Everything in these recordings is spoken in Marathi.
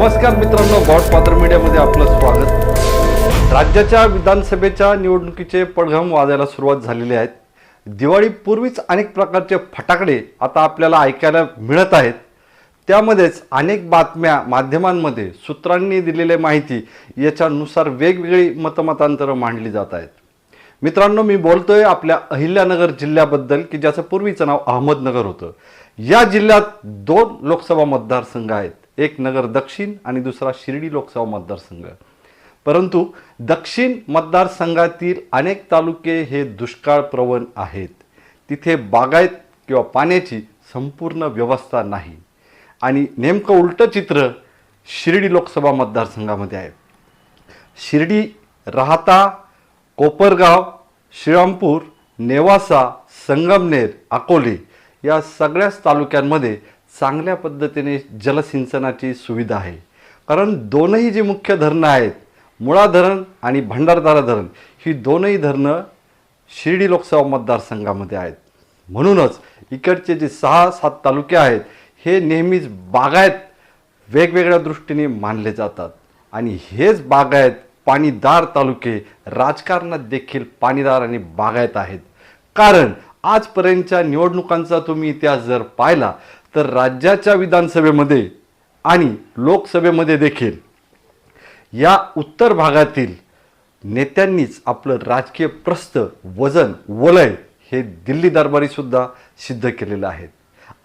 नमस्कार मित्रांनो, गॉडफादर मीडियामध्ये आपलं स्वागत. राज्याच्या विधानसभेच्या निवडणुकीचे पडघम वाजायला सुरुवात झालेली आहेत. दिवाळीपूर्वीच अनेक प्रकारचे फटाकडे आता आपल्याला ऐकायला मिळत आहेत. त्यामध्येच अनेक बातम्या माध्यमांमध्ये सूत्रांनी दिलेली माहिती याच्यानुसार वेगवेगळी मतमतांतरं मांडली जात आहेत. मित्रांनो, मी बोलतोय आपल्या अहिल्यानगर जिल्ह्याबद्दल की ज्याचं पूर्वीचं नाव अहमदनगर होतं. या जिल्ह्यात 2 लोकसभा मतदारसंघ आहेत, एक नगर दक्षिण आणि दुसरा शिर्डी लोकसभा मतदारसंघ. परंतु दक्षिण मतदारसंघातील अनेक तालुके हे दुष्काळ प्रवण आहेत. तिथे बागायत किंवा पाण्याची संपूर्ण व्यवस्था नाही. आणि नेमकं उलटं चित्र शिर्डी लोकसभा मतदारसंघामध्ये आहे. शिर्डी, राहाता, कोपरगाव, श्रीरामपूर, नेवासा, संगमनेर, अकोले या सगळ्याच तालुक्यांमध्ये चांगल्या पद्धतीने जलसिंचनाची सुविधा आहे. कारण दोनही जी मुख्य धरणं आहेत, मुळा धरण आणि भंडारदरा धरण, ही दोनही धरणं शिर्डी लोकसभा मतदारसंघामध्ये आहेत. म्हणूनच इकडचे जे 6-7 तालुके आहेत हे नेहमीच बागायत वेगवेगळ्या दृष्टीने मानले जातात. आणि हेच बागायत पाणीदार तालुके राजकारणात देखील पाणीदार आणि बागायत आहेत. कारण आजपर्यंतच्या निवडणुकांचा तुम्ही इतिहास जर पाहिला तर राज्याच्या विधानसभेमध्ये आणि लोकसभेमध्ये देखील या उत्तर भागातील नेत्यांनीच आपलं राजकीय प्रस्थ, वजन, वलय हे दिल्ली दरबारीसुद्धा सिद्ध केलेलं आहे.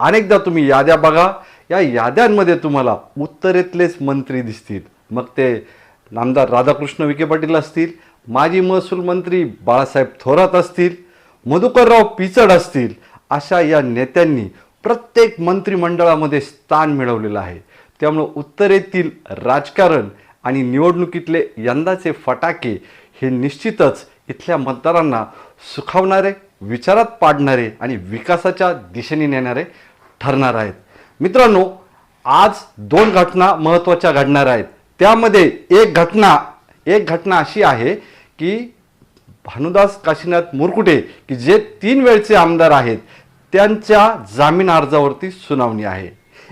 अनेकदा तुम्ही याद्या बघा, या याद्यांमध्ये तुम्हाला उत्तरेतलेच मंत्री दिसतील. मग ते नामदार राधाकृष्ण विखे पाटील असतील, माजी महसूल मंत्री बाळासाहेब थोरात असतील, मधुकरराव पिचड असतील, अशा या नेत्यांनी प्रत्येक मंत्रिमंडळामध्ये स्थान मिळवलेलं आहे. त्यामुळे उत्तरेतील राजकारण आणि निवडणुकीतले यंदाचे फटाके हे निश्चितच इथल्या मतदारांना सुखावणारे, विचारात पाडणारे आणि विकासाच्या दिशेने नेणारे ठरणार आहेत. मित्रांनो, आज 2 घटना महत्त्वाच्या घडणार आहेत. त्यामध्ये एक घटना अशी आहे की भानुदास काशीनाथ मुरकुटे की जे 3 वेळचे आमदार आहेत त्यांच्या जामीन अर्जावरती सुनावणी आहे.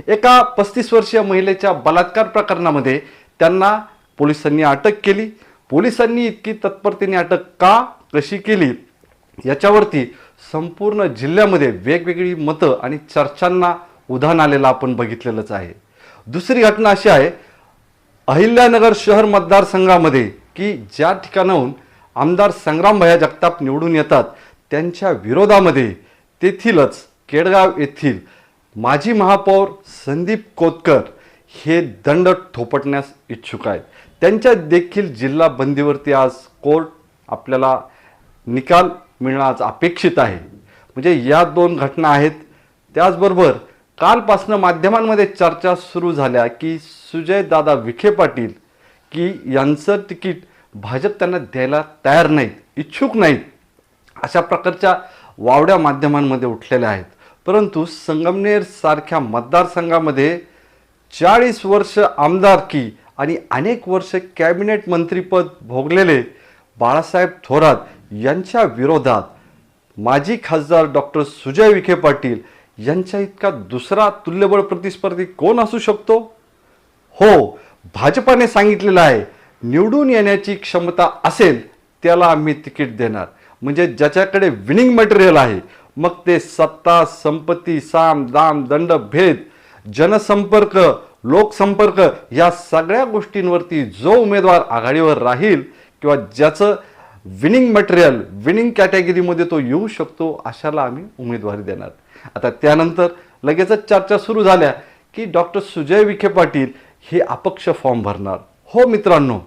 एका 35 वर्षीय महिलेच्या बलात्कार प्रकरणामध्ये त्यांना पोलिसांनी अटक केली. पोलिसांनी इतकी तत्परतेने अटक कशी केली याच्यावरती संपूर्ण जिल्ह्यामध्ये वेगवेगळी मतं आणि चर्चांना उधाण आलेलं आपण बघितलेलंच आहे. दुसरी घटना अशी आहे अहिल्यानगर शहर मतदारसंघामध्ये की ज्या ठिकाणाहून आमदार संग्रामभैया जगताप निवडून येतात त्यांच्या विरोधामध्ये तेथीलच केडगाव येथील माजी महापौर संदीप कोतकर हे दंड थोपटण्यास इच्छुक आहेत. त्यांच्या देखील जिल्हा बंदीवरती आज कोर्ट आपल्याला निकाल मिळणं आज अपेक्षित आहे. म्हणजे या 2 घटना आहेत. त्याचबरोबर कालपासून माध्यमांमध्ये चर्चा सुरू झाल्या की सुजयदादा विखे पाटील की यांचं तिकीट भाजप त्यांना द्यायला तयार नाहीत, इच्छुक नाहीत, अशा प्रकारच्या वावड्या माध्यमांमध्ये उठलेल्या आहेत. परंतु संगमनेर सारख्या मतदारसंघामध्ये 40 वर्ष आमदारकी आणि अनेक वर्ष कॅबिनेट मंत्रीपद भोगलेले बाळासाहेब थोरात यांच्या विरोधात माजी खासदार डॉक्टर सुजय विखे पाटील यांच्या इतका दुसरा तुल्यबळ प्रतिस्पर्धी कोण असू शकतो? हो, भाजपाने सांगितलेलं आहे निवडून येण्याची क्षमता असेल त्याला आम्ही तिकीट देणार. म्हणजे ज्याच्याकडे विनिंग मटेरियल आहे, मग ते सत्ता, संपत्ती, साम दाम दंड भेद, जनसंपर्क, लोकसंपर्क या सगळ्या गोष्टींवरती जो उमेदवार आघाडीवर राहील किंवा ज्याचं विनिंग मटेरियल विनिंग कॅटेगरीमध्ये तो येऊ शकतो अशाला आम्ही उमेदवारी देणार. आता त्यानंतर लगेचच चर्चा सुरू झाल्या की डॉक्टर सुजय विखे पाटील हे अपक्ष फॉर्म भरणार. हो मित्रांनो,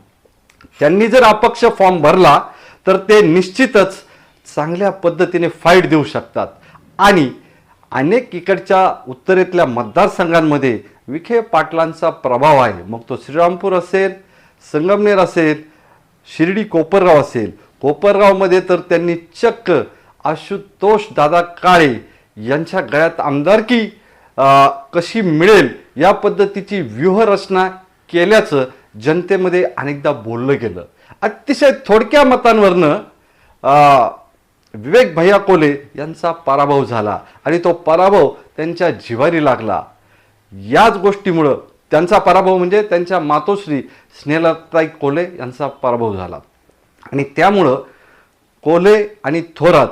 त्यांनी जर अपक्ष फॉर्म भरला तर ते निश्चितच चांगल्या पद्धतीने फाईट देऊ शकतात. आणि अनेक इकडच्या उत्तरेतल्या मतदारसंघांमध्ये विखे पाटलांचा प्रभाव आहे. मग तो श्रीरामपूर असेल, संगमनेर असेल, शिर्डी कोपरगाव असेल. कोपरगावमध्ये तर त्यांनी चक्क आशुतोष दादा काळे यांच्या गळ्यात आमदारकी कशी मिळेल या पद्धतीची व्यूहरचना केल्याचं जनतेमध्ये अनेकदा बोललं गेलं. अतिशय थोडक्या मतांवरनं विवेक भैया कोले यांचा पराभव झाला आणि तो पराभव त्यांच्या जिव्हारी लागला. याच गोष्टीमुळं त्यांचा पराभव म्हणजे त्यांच्या मातोश्री स्नेहलताई कोल्हे यांचा पराभव झाला आणि त्यामुळं कोल्हे आणि थोरात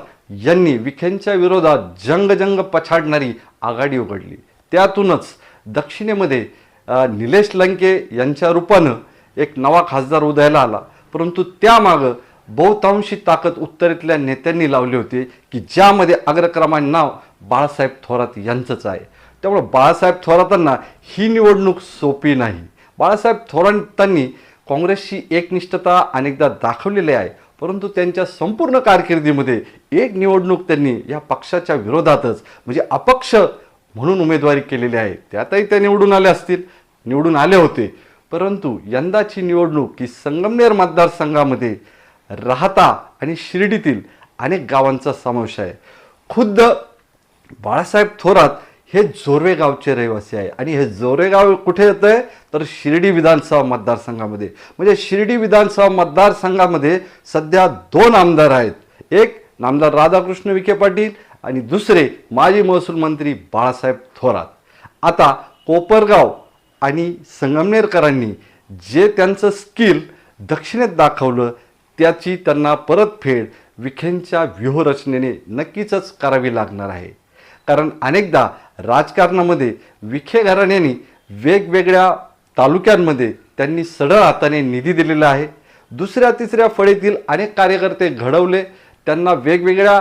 यांनी विखेंच्या विरोधात जंग पछाडणारी आघाडी उघडली. त्यातूनच दक्षिणेमध्ये निलेश लंके यांच्या रूपानं एक नवा खासदार उदयाला आला. परंतु त्यामागं बहुतांशी ताकद उत्तरेतल्या नेत्यांनी लावली होती की ज्यामध्ये अग्रक्रमाने नाव बाळासाहेब थोरात यांचंच आहे. त्यामुळे बाळासाहेब थोरातांना ही निवडणूक सोपी नाही. बाळासाहेब थोरातांनी काँग्रेसची एकनिष्ठता अनेकदा दाखवलेली आहे, परंतु त्यांच्या संपूर्ण कारकिर्दीमध्ये एक निवडणूक त्यांनी या पक्षाच्या विरोधातच म्हणजे अपक्ष म्हणून उमेदवारी केलेली आहे. त्यातही ते निवडून आले होते. परंतु यंदाची निवडणूक ही संगमनेर मतदारसंघामध्ये राहता आणि शिर्डीतील अनेक गावांचा समावेश आहे. खुद्द बाळासाहेब थोरात हे जोर्वे गावचे रहिवासी आहे आणि हे जोर्वे गाव कुठे येतं आहे तर शिर्डी विधानसभा मतदारसंघामध्ये. म्हणजे शिर्डी विधानसभा मतदारसंघामध्ये सध्या 2 आमदार आहेत. एक नामदार राधाकृष्ण विखे पाटील आणि दुसरे माजी महसूल मंत्री बाळासाहेब थोरात. आता कोपरगाव आणि संगमनेरकरांनी जे त्यांचं स्किल दक्षिणेत दाखवलं त्याची त्यांना परतफेड विखेंच्या व्यूहरचनेने नक्कीच करावी लागणार आहे. कारण अनेकदा राजकारणामध्ये विखे घराण्याने वेगवेगळ्या तालुक्यांमध्ये त्यांनी सरळ हाताने निधी दिलेला आहे. दुसऱ्या तिसऱ्या फळीतील अनेक कार्यकर्ते घडवले, त्यांना वेगवेगळ्या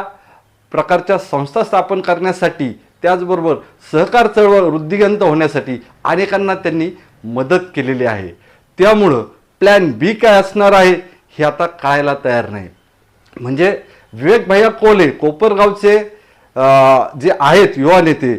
प्रकारच्या संस्था स्थापन करण्यासाठी, त्याचबरोबर सहकार चळवळ वृद्धिंगत होण्यासाठी अनेकांना त्यांनी मदत केलेली आहे. त्यामुळं प्लॅन बी काय असणार आहे हे आता कळायला तयार नाही. म्हणजे विवेक भैया कोल्हे कोपरगावचे जे आहेत युवा नेते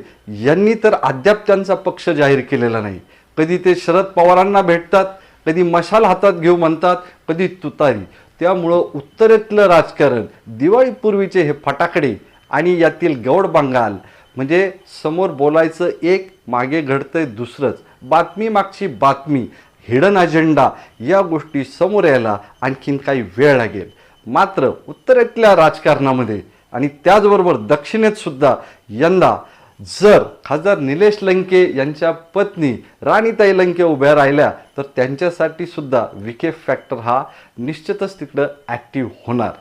यांनी तर अद्याप त्यांचा पक्ष जाहीर केलेला नाही. कधी ते शरद पवारांना भेटतात, कधी मशाल हातात घेऊ म्हणतात, कधी तुतारी. त्यामुळं उत्तरेतलं राजकारण, दिवाळीपूर्वीचे हे फटाकडे आणि यातील गौड बंगाल म्हणजे समोर बोलायचं एक, मागे घडतंय दुसरंच, बातमी मागची बातमी, हिडन अजेंडा, या गोष्टी समोर यायला आणखीन काही वेळ लागेल. मात्र उत्तरेतल्या राजकारणामध्ये आणि त्याचबरोबर दक्षिणेत सुद्धा यंदा जर खासदार निलेश लंके यांच्या पत्नी राणीताई लंके उभ्या राहिल्या तर त्यांच्यासाठी सुद्धा विखे फॅक्टर हा निश्चितच तिकडं ॲक्टिव्ह होणार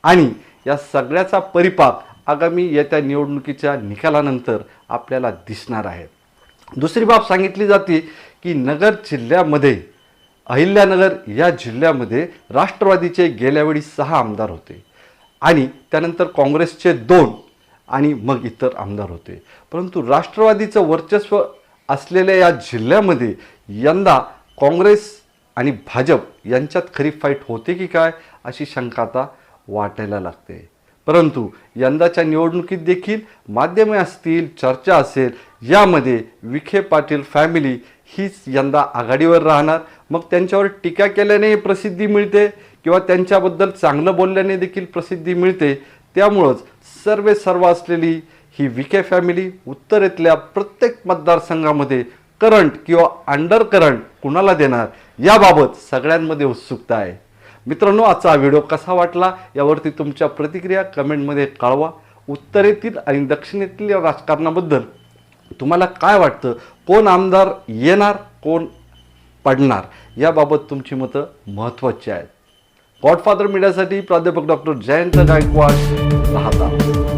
आणि या सगळ्याचा परिपाक आगामी येत्या निवडणुकीच्या निकालानंतर आपल्याला दिसणार आहे. दुसरी बाब सांगितली जाते की नगर जिल्ह्यामध्ये, अहिल्यानगर या जिल्ह्यामध्ये राष्ट्रवादीचे गेल्या वेळी 6 आमदार होते आणि त्यानंतर काँग्रेसचे 2 आणि मग इतर आमदार होते. परंतु राष्ट्रवादीचं वर्चस्व असलेल्या या जिल्ह्यामध्ये यंदा काँग्रेस आणि भाजप यांच्यात खरी फाईट होते की काय अशी शंका आता वाटायला लागते. परंतु यंदाच्या निवडणुकीत देखील माध्यमे असतील, चर्चा असेल, यामध्ये विखे पाटील फॅमिली हीच यंदा आघाडीवर राहणार. मग त्यांच्यावर टीका केल्याने प्रसिद्धी मिळते किंवा त्यांच्याबद्दल चांगलं बोलल्याने देखील प्रसिद्धी मिळते. त्यामुळंच सर्व असलेली ही विखे फॅमिली उत्तरेतल्या प्रत्येक मतदारसंघामध्ये करंट किंवा अंडर करंट कुणाला देणार याबाबत सगळ्यांमध्ये उत्सुकता आहे. मित्रांनो, आजचा व्हिडिओ कसा वाटला यावरती तुमच्या प्रतिक्रिया कमेंटमध्ये कळवा. उत्तरेतील आणि दक्षिणेतील राजकारणाबद्दल तुम्हाला काय वाटतं, कोण आमदार येणार, कोण पडणार, याबाबत तुमची मतं महत्त्वाची आहेत. गॉडफादर मीडियासाठी प्राध्यापक डॉक्टर जयंत गायकवाड, राहता.